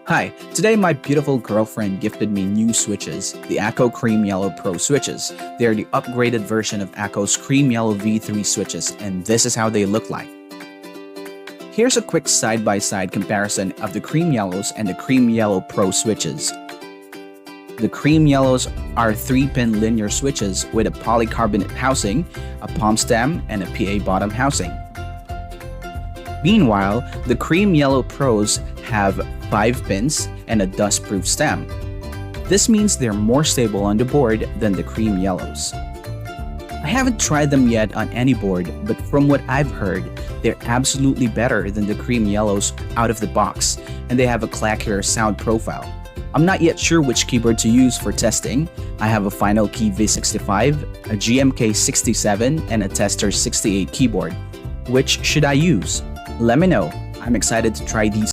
Hi, today my beautiful girlfriend gifted me new switches, the ACO Cream Yellow Pro switches. They are the upgraded version of ACO's Cream Yellow V3 switches, and this is how they look like. Here's a quick side-by-side comparison of the Cream Yellows and the Cream Yellow Pro switches. The Cream Yellows are 3-pin linear switches with a polycarbonate housing, a palm stem, and a PA bottom housing. Meanwhile, the Cream Yellow Pros have 5 pins and a dust-proof stem. This means they're more stable on the board than the Cream Yellows. I haven't tried them yet on any board, but from what I've heard, they're absolutely better than the Cream Yellows out of the box, and they have a clackier sound profile. I'm not yet sure which keyboard to use for testing. I have a Final Key V65, a GMK 67, and a Tester 68 keyboard. Which should I use? Let me know. I'm excited to try these